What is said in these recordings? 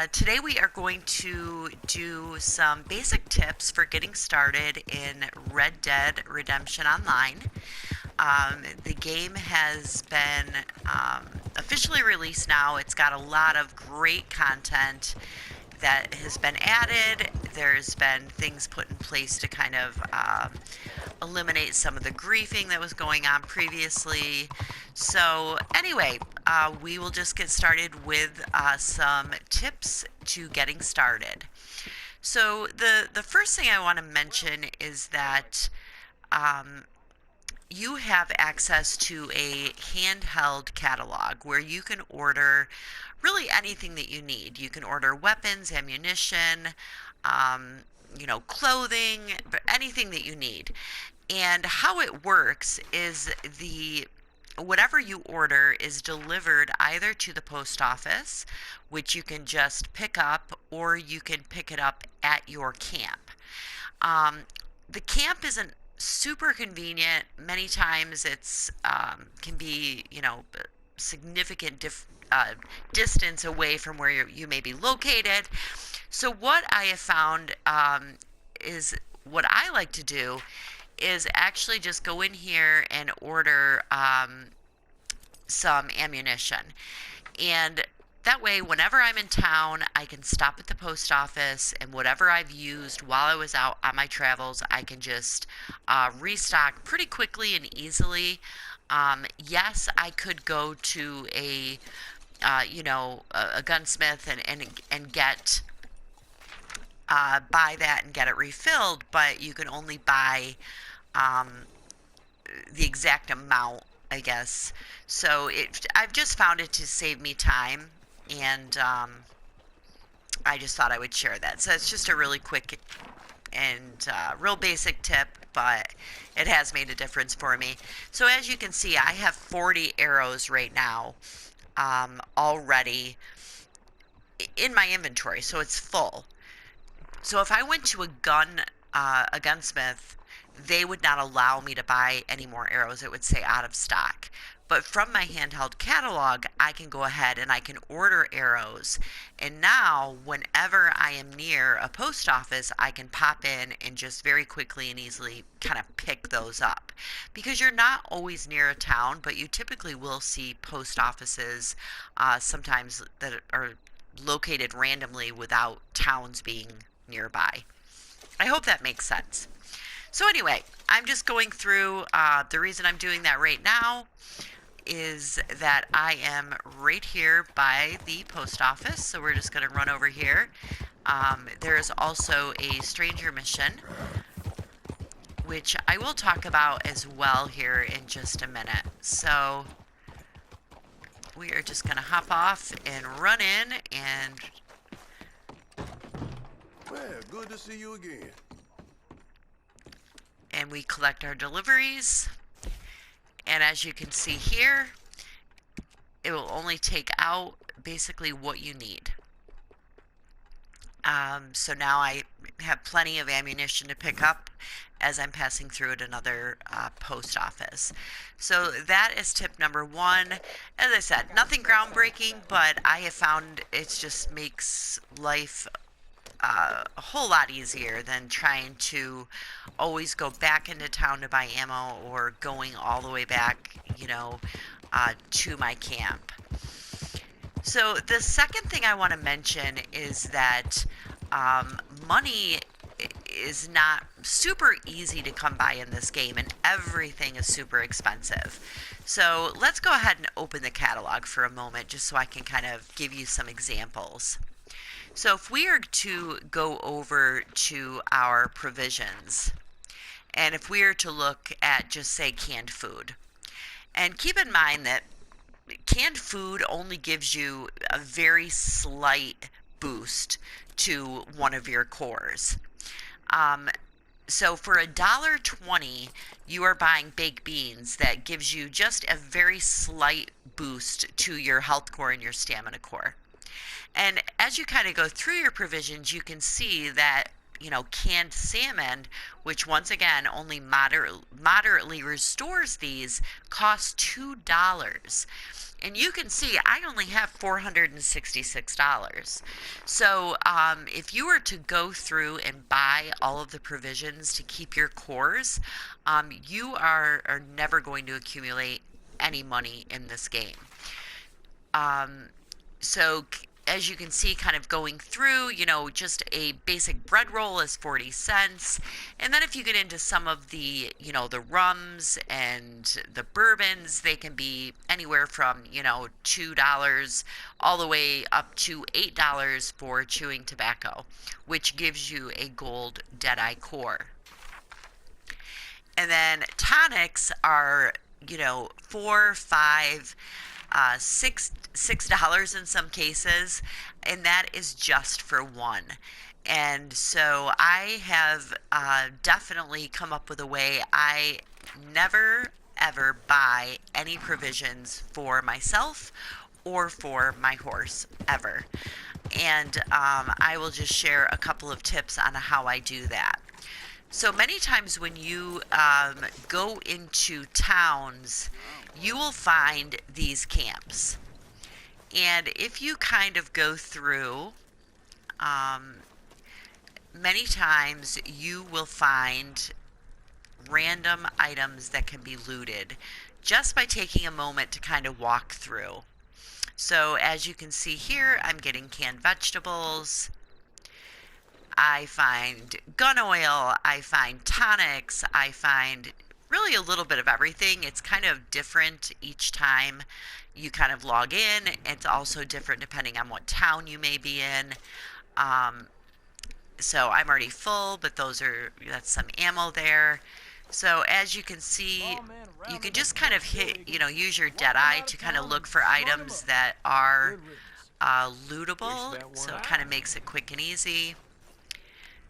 Today we are going to do some basic tips for getting started in Red Dead Redemption Online. The game has been officially released now. It's got a lot of great content that has been added. There's been things put in place to kind of eliminate some of the griefing that was going on previously. So anyway, we will just get started with some tips to getting started. So the first thing I want to mention is that you have access to a handheld catalog where you can order really anything that you need. You can order weapons, ammunition, clothing, anything that you need. And how it works is whatever you order is delivered either to the post office, which you can just pick up, or you can pick it up at your camp. The camp isn't super convenient. Many times it's can be significant distance away from where you may be located. So what I have found is what I like to do is actually just go in here and order some ammunition. And that way, whenever I'm in town, I can stop at the post office, and whatever I've used while I was out on my travels, I can just restock pretty quickly and easily. Yes, I could go to a gunsmith and get buy that and get it refilled, but you can only buy the exact amount, I guess. So I've just found it to save me time, and I just thought I would share that. So it's just a really quick and real basic tip, but it has made a difference for me. So as you can see, I have 40 arrows right now already in my inventory, so it's full. So if I went to a gunsmith, they would not allow me to buy any more arrows. It would say out of stock. But from my handheld catalog, I can go ahead and I can order arrows. And now, whenever I am near a post office, I can pop in and just very quickly and easily kind of pick those up. Because you're not always near a town, but you typically will see post offices sometimes that are located randomly without towns being nearby. I hope that makes sense. So anyway, I'm just going through, the reason I'm doing that right now is that I am right here by the post office, so we're just going to run over here. There is also a stranger mission, which I will talk about as well here in just a minute. So we are just going to hop off and run in, and Well, good to see you again. we collect our deliveries. And as you can see here, it will only take out basically what you need. So now I have plenty of ammunition to pick up as I'm passing through at another post office. So that is tip number one. As I said, nothing groundbreaking, but I have found it just makes life a whole lot easier than trying to always go back into town to buy ammo, or going all the way back, to my camp. So the second thing I want to mention is that money is not super easy to come by in this game, and everything is super expensive. So let's go ahead and open the catalog for a moment, just so I can kind of give you some examples. So if we are to go over to our provisions, and if we are to look at just say canned food, and keep in mind that canned food only gives you a very slight boost to one of your cores. So for $1.20, you are buying baked beans that gives you just a very slight boost to your health core and your stamina core. And as you kind of go through your provisions, you can see that, canned salmon, which once again only moderately restores these, costs $2. And you can see I only have $466. So if you were to go through and buy all of the provisions to keep your cores, you are never going to accumulate any money in this game. So as you can see, kind of going through, just a basic bread roll is 40 cents. And then if you get into some of the, the rums and the bourbons, they can be anywhere from, $2 all the way up to $8 for chewing tobacco, which gives you a gold Deadeye core. And then tonics are, $4, $5, $6 in some cases, and that is just for one. And so I have definitely come up with a way. I never ever buy any provisions for myself or for my horse ever. And I will just share a couple of tips on how I do that. So many times when you go into towns, you will find these camps. And if you kind of go through, many times you will find random items that can be looted just by taking a moment to kind of walk through. So as you can see here, I'm getting canned vegetables. I find gun oil, I find tonics, I find really a little bit of everything. It's kind of different each time you kind of log in. It's also different depending on what town you may be in. So I'm already full, but that's some ammo there. So as you can see, you can just kind of use your Deadeye to kind of look for items that are lootable. So it kind of makes it quick and easy.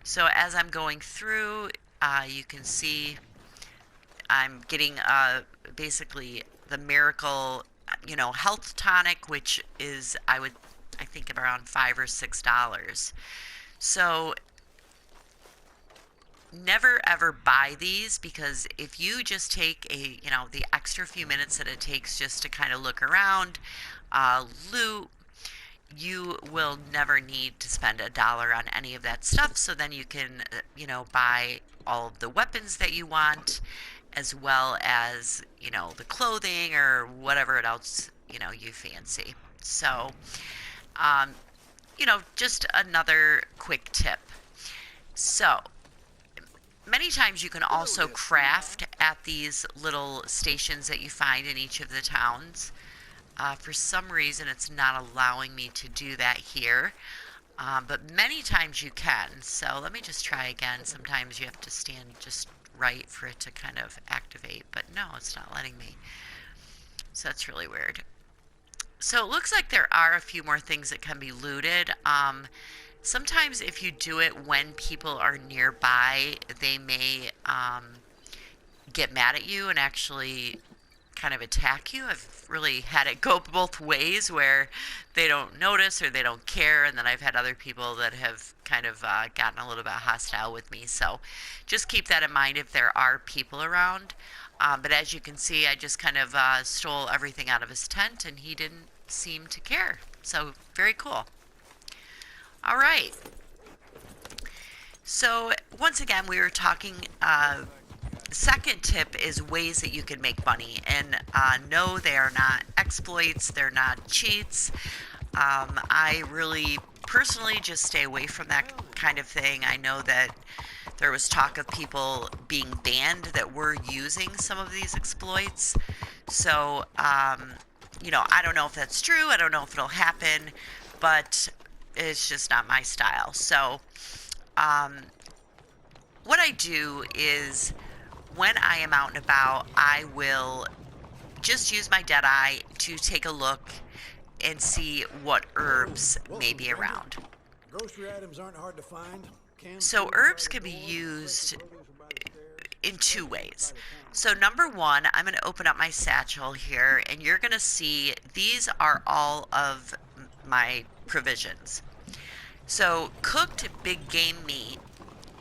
So as I'm going through, you can see I'm getting basically the Miracle, health tonic, which is I think around $5 or $6. So never ever buy these, because if you just take the extra few minutes that it takes just to kind of look around, loot, you will never need to spend $1 on any of that stuff. So then you can, buy all of the weapons that you want, as well as, the clothing or whatever else, you fancy. So, just another quick tip. So, many times you can also craft at these little stations that you find in each of the towns. For some reason, it's not allowing me to do that here, but many times you can. So let me just try again. Sometimes you have to stand just right for it to kind of activate, but no, it's not letting me. So that's really weird. So it looks like there are a few more things that can be looted. Sometimes if you do it when people are nearby, they may get mad at you and actually kind of attack you. I've really had it go both ways, where they don't notice or they don't care, and then I've had other people that have kind of gotten a little bit hostile with me. So just keep that in mind if there are people around. But as you can see, I just kind of stole everything out of his tent, and he didn't seem to care. So very cool. All right. So once again, we were talking, second tip is ways that you can make money. And no, they are not exploits. They're not cheats. I really personally just stay away from that kind of thing. I know that there was talk of people being banned that were using some of these exploits. So, I don't know if that's true. I don't know if it'll happen, but it's just not my style. So, what I do is when I am out and about, I will just use my Deadeye to take a look and see what herbs may be around. Grocery items aren't hard to find. So herbs can be used in two ways. So number one, I'm going to open up my satchel here, and you're going to see these are all of my provisions. So cooked big game meat,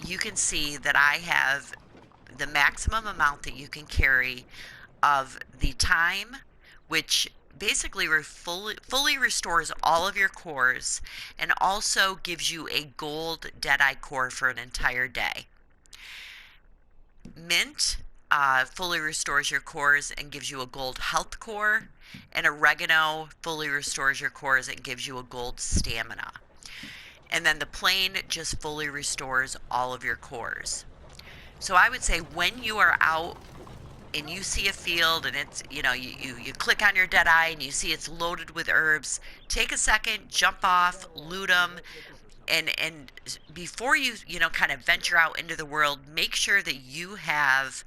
you can see that I have the maximum amount that you can carry of the thyme, which basically fully restores all of your cores and also gives you a gold Deadeye core for an entire day. Mint fully restores your cores and gives you a gold health core, and oregano fully restores your cores and gives you a gold stamina. And then the plain just fully restores all of your cores. So I would say when you are out and you see a field and it's, you click on your Deadeye and you see it's loaded with herbs, take a second, jump off, loot them, and before you kind of venture out into the world, make sure that you have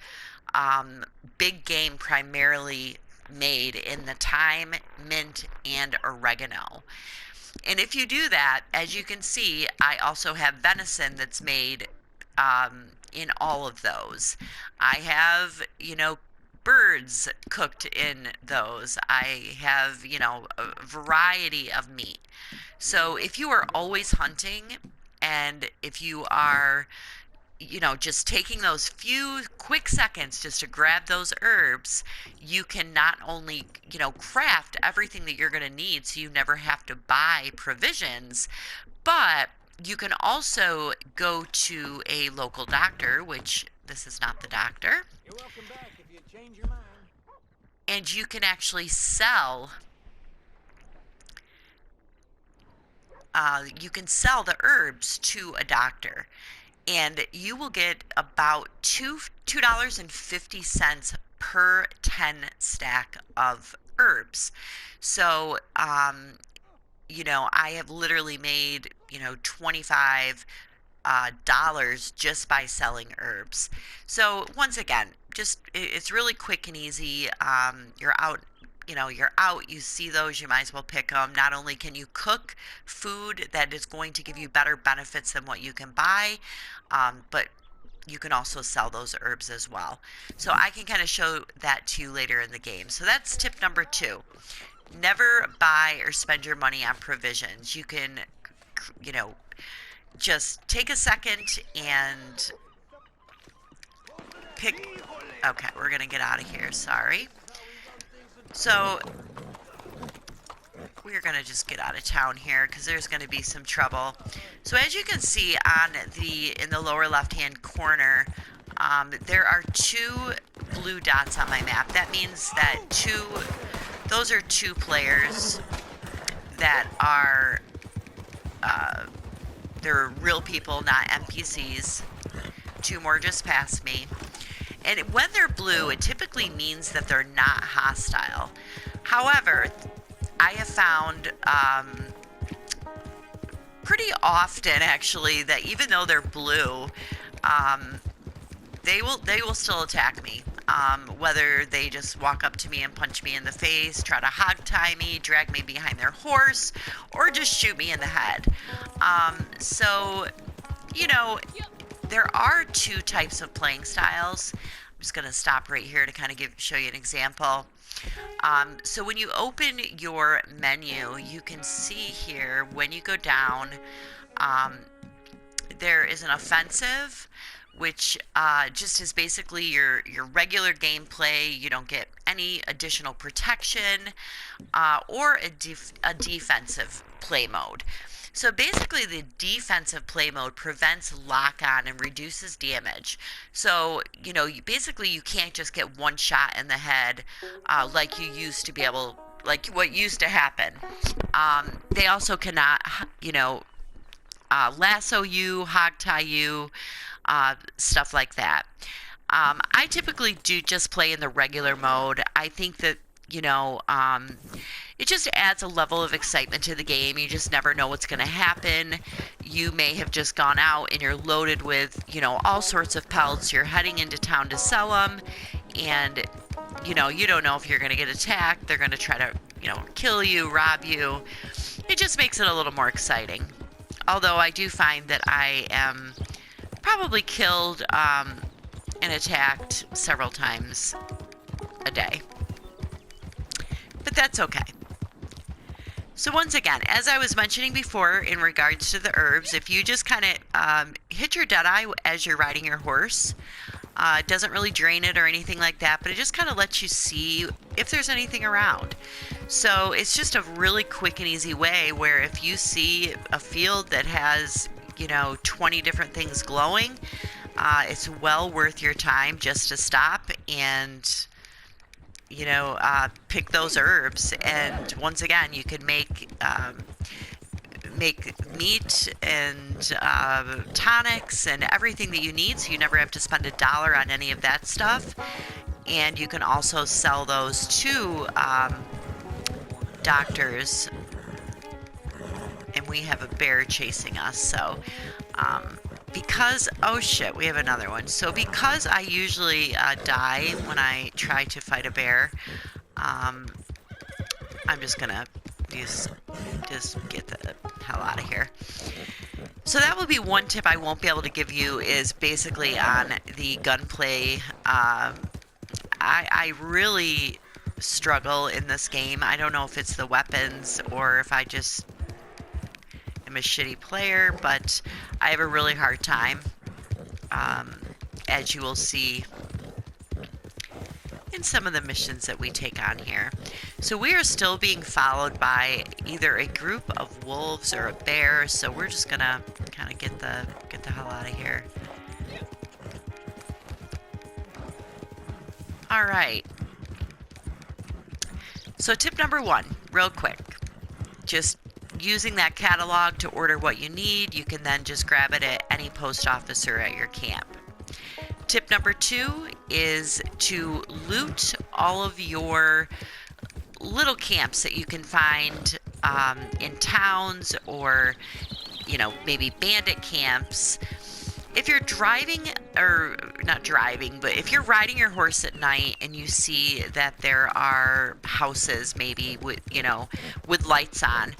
big game primarily made in the thyme, mint, and oregano. And if you do that, as you can see, I also have venison that's made in all of those. I have, birds cooked in those. I have, a variety of meat. So if you are always hunting and if you are, just taking those few quick seconds just to grab those herbs, you can not only, craft everything that you're going to need so you never have to buy provisions, but you can also go to a local doctor, which this is not the doctor. You're welcome back if you change your mind. And you can actually sell the herbs to a doctor, and you will get about $2.50 per 10 stack of herbs. So I have literally made 25 dollars just by selling herbs. So once again, it's really quick and easy. You're out, you see those, you might as well pick them. Not only can you cook food that is going to give you better benefits than what you can buy, but you can also sell those herbs as well. So I can kind of show that to you later in the game. So that's tip number 2. Never buy or spend your money on provisions. You can, just take a second and pick. Okay, we're going to get out of here. Sorry. So we're going to just get out of town here because there's going to be some trouble. So as you can see in the lower left-hand corner, there are 2 blue dots on my map. That means that those are 2 players that are, they're real people, not NPCs. 2 more just passed me. And when they're blue, it typically means that they're not hostile. However, I have found pretty often, actually, that even though they're blue, they will still attack me. Whether they just walk up to me and punch me in the face, try to hog tie me, drag me behind their horse, or just shoot me in the head. So, there are 2 types of playing styles. I'm just going to stop right here to kind of show you an example. So when you open your menu, you can see here when you go down, there is an offensive, which just is basically your regular gameplay. You don't get any additional protection, or a defensive play mode. So basically the defensive play mode prevents lock-on and reduces damage. So, basically you can't just get one shot in the head like you used to be able, like what used to happen. They also cannot, lasso you, hog tie you, stuff like that. I typically do just play in the regular mode. I think that, it just adds a level of excitement to the game. You just never know what's going to happen. You may have just gone out and you're loaded with, all sorts of pelts. You're heading into town to sell them, and, you don't know if you're going to get attacked. They're going to try to, kill you, rob you. It just makes it a little more exciting. Although I do find that I am probably killed and attacked several times a day. But that's okay. So once again, as I was mentioning before in regards to the herbs, if you just kind of hit your Deadeye as you're riding your horse, it doesn't really drain it or anything like that, but it just kind of lets you see if there's anything around. So it's just a really quick and easy way where if you see a field that has, 20 different things glowing, it's well worth your time just to stop and, pick those herbs. And once again, you can make meat and tonics and everything that you need, so you never have to spend $1 on any of that stuff. And you can also sell those to doctors. And we have a bear chasing us, so because, oh shit, we have another one. So because I usually die when I try to fight a bear, I'm just gonna just get the hell out of here. So that will be one tip I won't be able to give you, is basically on the gunplay. I really struggle in this game. I don't know if it's the weapons or if I just am a shitty player, but I have a really hard time, as you will see in some of the missions that we take on here. So we are still being followed by either a group of wolves or a bear, so we're just gonna kind of get the hell out of here. All right. So tip number 1, real quick, just using that catalog to order what you need. You can then just grab it at any post office or at your camp. Tip number 2 is to loot all of your little camps that you can find in towns, or maybe bandit camps. If you're driving, or not driving, but if you're riding your horse at night and you see that there are houses maybe with with lights on,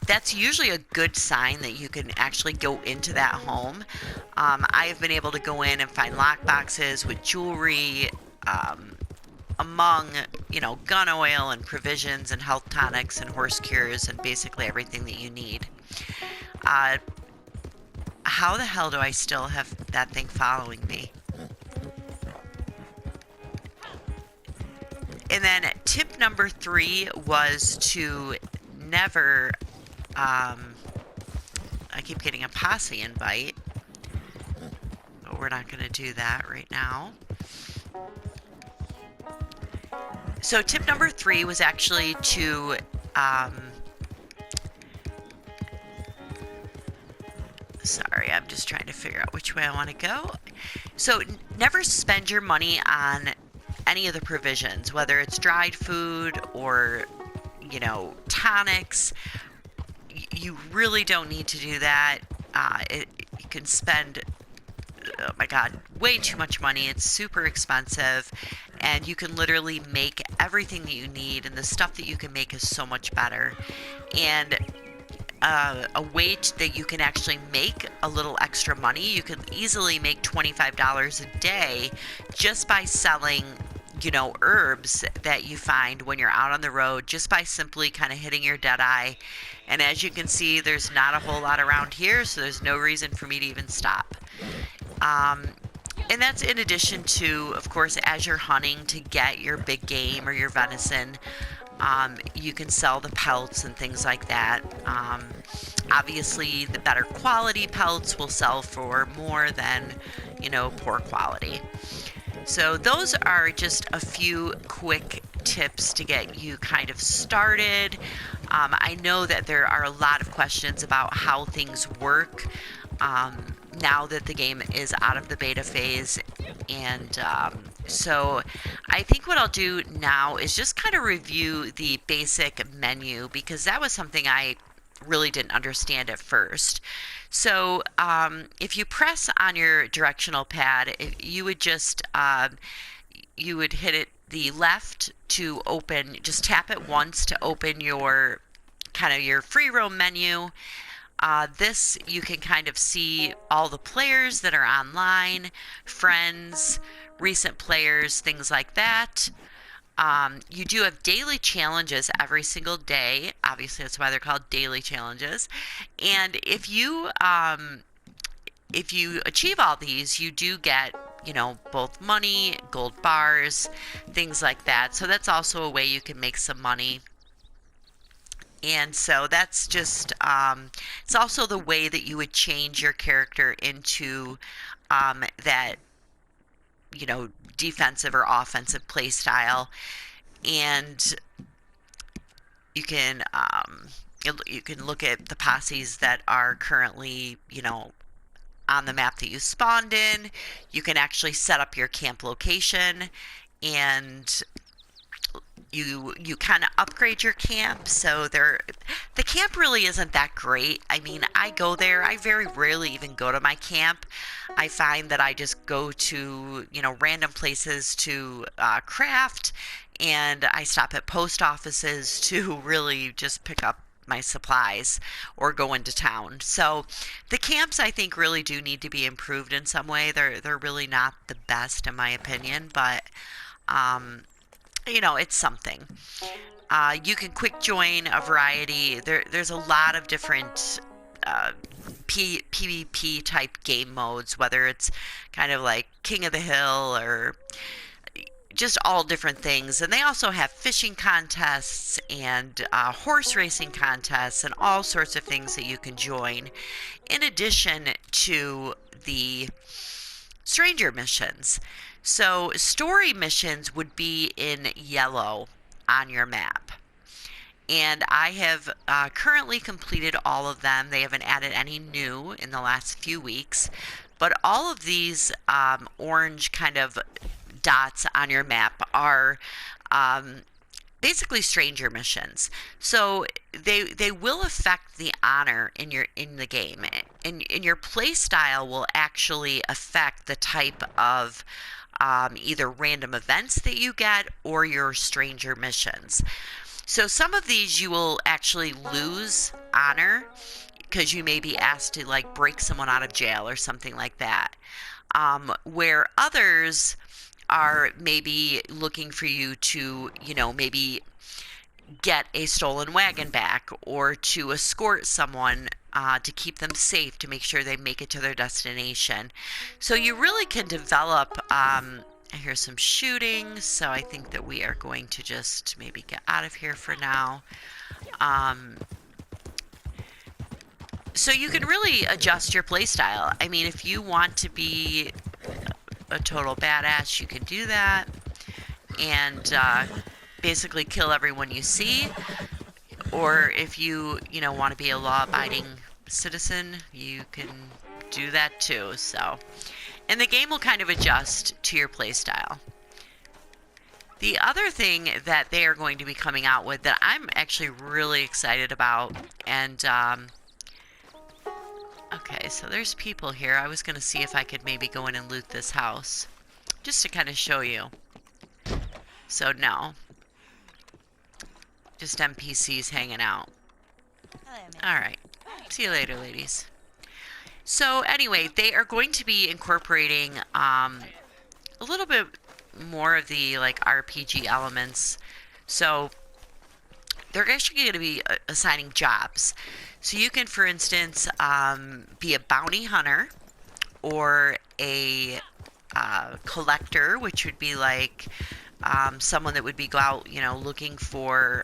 that's usually a good sign that you can actually go into that home. I have been able to go in and find lock boxes with jewelry, among gun oil and provisions and health tonics and horse cures and basically everything that you need. How the hell do I still have that thing following me? And then tip number 3 was to never, I keep getting a posse invite, but we're not going to do that right now. So tip number 3 was actually to, sorry, I'm just trying to figure out which way I want to go. So never spend your money on any of the provisions, whether it's dried food or, tonics. You really don't need to do that. You can spend, oh my God, way too much money. It's super expensive, and you can literally make everything that you need, and the stuff that you can make is so much better. And a way that you can actually make a little extra money, you can easily make $25 a day just by selling herbs that you find when you're out on the road, just by simply kind of hitting your dead eye. And as you can see, there's not a whole lot around here, so there's no reason for me to even stop. And that's in addition to, of course, as you're hunting to get your big game or your venison, you can sell the pelts and things like that. Obviously, the better quality pelts will sell for more than, poor quality. So those are just a few quick tips to get you kind of started. I know that there are a lot of questions about how things work now that the game is out of the beta phase. And so I think what I'll do now is just kind of review the basic menu, because that was something I really didn't understand at first. So if you press on your directional pad, you would just you would hit it the left to open, just tap it once to open your kind of your free roam menu. This, you can kind of see all the players that are online, friends, recent players, things like that. You do have daily challenges every single day. Obviously, that's why they're called daily challenges. And if you achieve all these, you do get both money, gold bars, things like that. So that's also a way you can make some money. And so that's just, it's also the way that you would change your character into that, defensive or offensive play style. And you can, you can look at the posses that are currently, on the map that you spawned in. You can actually set up your camp location, and you kind of upgrade your camp. So the camp really isn't that great. I mean, I go there, I very rarely even go to my camp. I find that I just go to random places to craft, and I stop at post offices to really just pick up my supplies or go into town. So the camps, I think, really do need to be improved in some way. They're really not the best in my opinion, but it's something. You can quick join a variety. There's a lot of different PvP type game modes, whether it's kind of like King of the Hill or just all different things. And they also have fishing contests and horse racing contests and all sorts of things that you can join, in addition to the stranger missions. So story missions would be in yellow on your map. And I have currently completed all of them. They haven't added any new in the last few weeks. But all of these orange kind of dots on your map are basically stranger missions. So they will affect the honor in the game, and your play style will actually affect the type of either random events that you get or your stranger missions. So some of these you will actually lose honor because you may be asked to like break someone out of jail or something like that. Where others are maybe looking for you to, maybe get a stolen wagon back or to escort someone to keep them safe, to make sure they make it to their destination. So you really can develop. I hear some shooting, so I think that we are going to just maybe get out of here for now. So you can really adjust your playstyle. I mean, if you want to be a total badass, you can do that and basically kill everyone you see. Or if you want to be a law-abiding citizen, you can do that too. So, and the game will kind of adjust to your playstyle. The other thing that they are going to be coming out with that I'm actually really excited about, and okay, so there's people here. I was going to see if I could maybe go in and loot this house, just to kind of show you. So no, just NPCs hanging out. Alright, see you later, ladies. So anyway, they are going to be incorporating a little bit more of the like RPG elements. So they're actually going to be assigning jobs. So you can, for instance, be a bounty hunter or a collector, which would be like someone that would be go out, looking for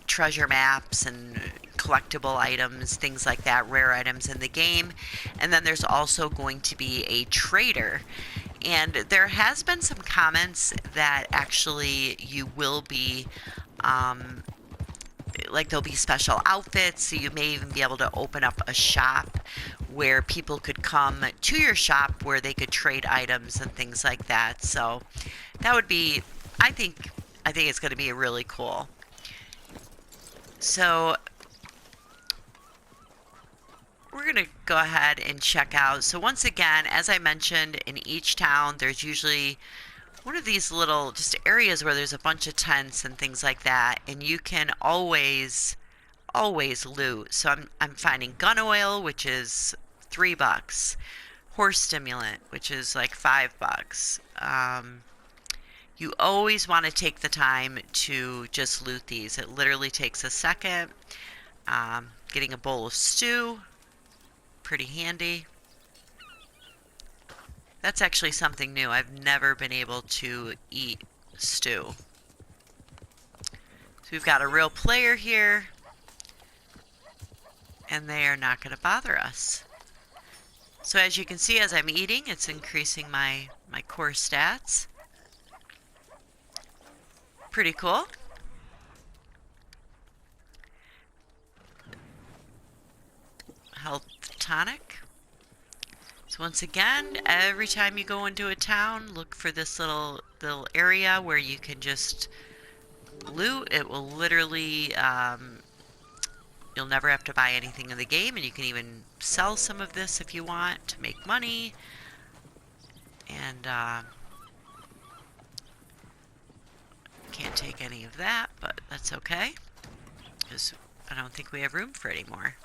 treasure maps and collectible items, things like that, rare items in the game. And then there's also going to be a trader. And there has been some comments that actually you will be, like there'll be special outfits, so you may even be able to open up a shop where people could come to your shop where they could trade items and things like that. So that would be, I think it's going to be really cool. So we're going to go ahead and check out. So once again, as I mentioned, in each town there's usually one of these little just areas where there's a bunch of tents and things like that, and you can always loot. So I'm finding gun oil, which is $3, horse stimulant, which is like $5. You always want to take the time to just loot these. It literally takes a second. Getting a bowl of stew, pretty handy. That's actually something new. I've never been able to eat stew. So we've got a real player here, and they are not going to bother us. So as you can see, as I'm eating, it's increasing my core stats. Pretty cool. Health tonic. So once again, every time you go into a town, look for this little area where you can just loot. It will literally, you'll never have to buy anything in the game, and you can even sell some of this if you want to make money. And can't take any of that, but that's okay, because I don't think we have room for any more.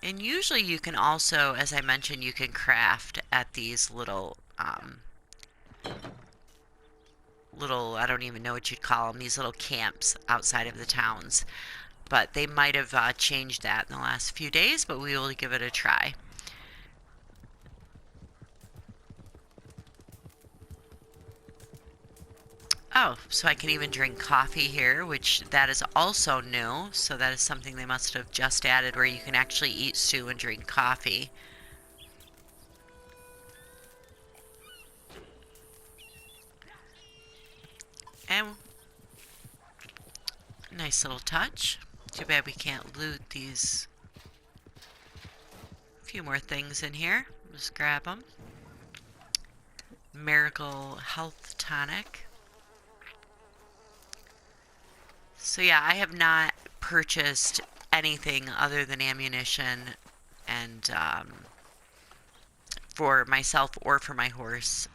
And usually you can also, as I mentioned, you can craft at these little, I don't even know what you'd call them, these little camps outside of the towns. But they might have changed that in the last few days, but we will give it a try. Oh, so I can even drink coffee here, which that is also new. So that is something they must have just added, where you can actually eat stew and drink coffee. And nice little touch. Too bad we can't loot these. A few more things in here. Just grab them. Miracle Health Tonic. So yeah, I have not purchased anything other than ammunition and for myself or for my horse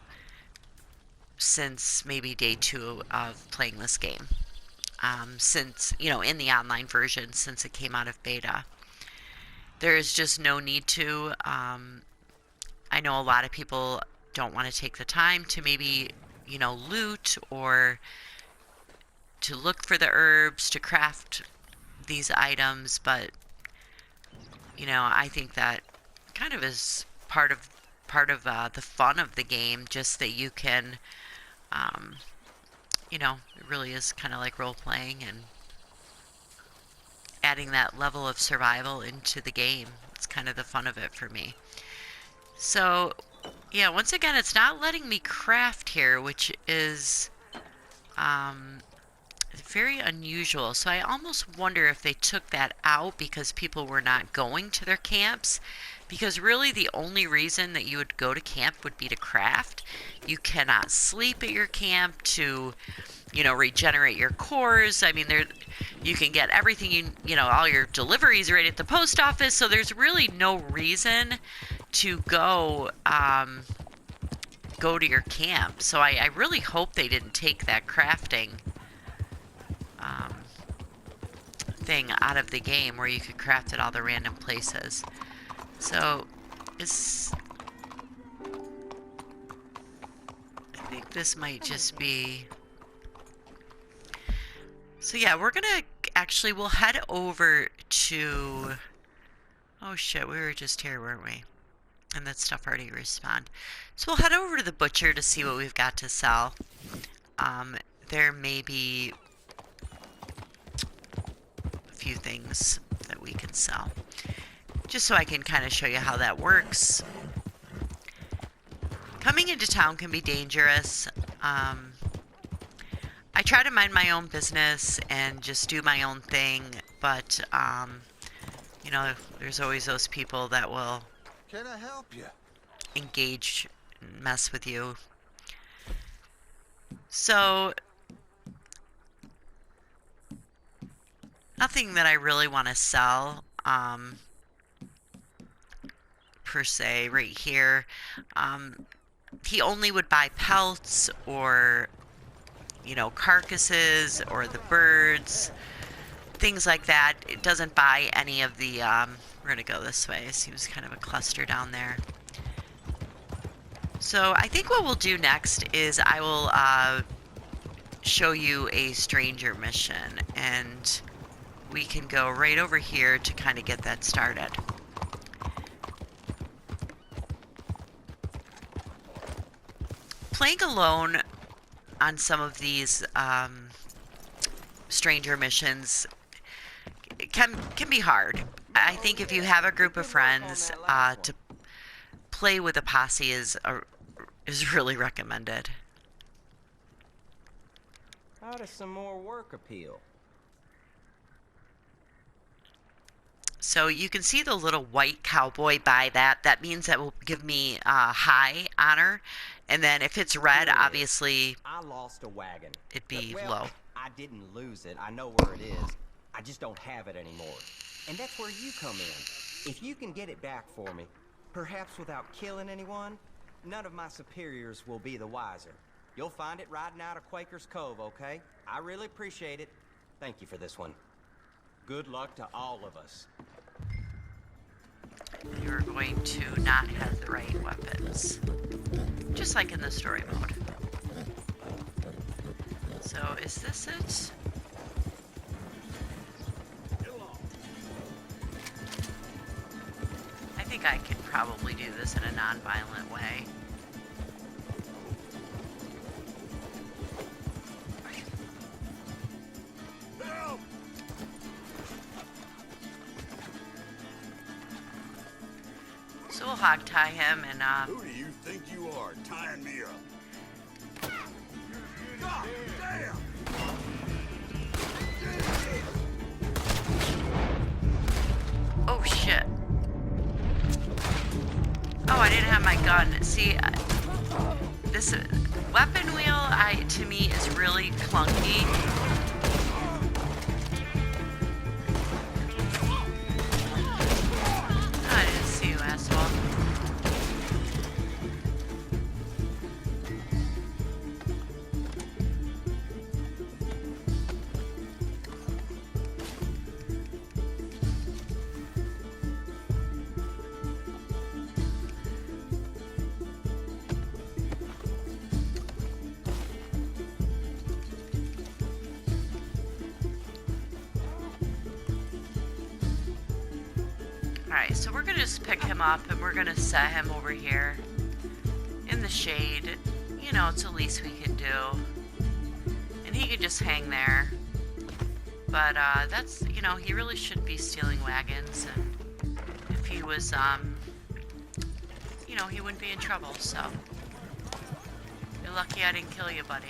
since maybe day 2 of playing this game. Since, you know, in the online version, since it came out of beta. There is just no need to. I know a lot of people don't want to take the time to maybe, you know, loot or to look for the herbs to craft these items, but you know, I think that kind of is part of the fun of the game, just that you can, you know, it really is kind of like role playing and adding that level of survival into the game. It's kind of the fun of it for me. So yeah, once again, it's not letting me craft here, which is very unusual. So I almost wonder if they took that out because people were not going to their camps, because really the only reason that you would go to camp would be to craft. You cannot sleep at your camp to, you know, regenerate your cores. I mean, you can get everything, you know, all your deliveries right at the post office, so there's really no reason to go to your camp. So I really hope they didn't take that crafting thing out of the game where you could craft at all the random places. So I think this might just be. So yeah, we're gonna we'll head over to. Oh shit, we were just here, weren't we? And that stuff already respawned. So we'll head over to the butcher to see what we've got to sell. There may be a few things that we can sell. Just so I can kind of show you how that works. Coming into town can be dangerous. I try to mind my own business and just do my own thing, but you know, there's always those people that will Can I help you? engage and mess with you. So nothing that I really want to sell per se right here. He only would buy pelts or, you know, carcasses or the birds, things like that. It doesn't buy any of the we're gonna go this way. It seems kind of a cluster down there. So I think what we'll do next is I will show you a stranger mission, and we can go right over here to kind of get that started. Playing alone on some of these stranger missions can be hard. I think if you have a group of friends, to play with a posse is really recommended. How does some more work appeal? So you can see the little white cowboy by that. That means that will give me high honor. And then if it's red, obviously I lost a wagon. it'd be Well, low. I didn't lose it. I know where it is. I just don't have it anymore. And that's where you come in. If you can get it back for me, perhaps without killing anyone, none of my superiors will be the wiser. You'll find it riding out of Quaker's Cove, okay? I really appreciate it. Thank you for this one. Good luck to all of us. You're going to not have the right weapons. Just like in the story mode. So, is this it? I think I can probably do this in a non-violent way. So we'll hog tie him and Who do you think you are, tying me up? God damn! oh shit. Oh, I didn't have my gun. See, this weapon wheel, to me, is really clunky. I didn't see you, asshole. Alright, so we're gonna just pick him up and we're gonna set him over here in the shade. You know, it's the least we can do. And he could just hang there. But that's, you know, he really shouldn't be stealing wagons. And if he was, you know, he wouldn't be in trouble, so. You're lucky I didn't kill you, buddy.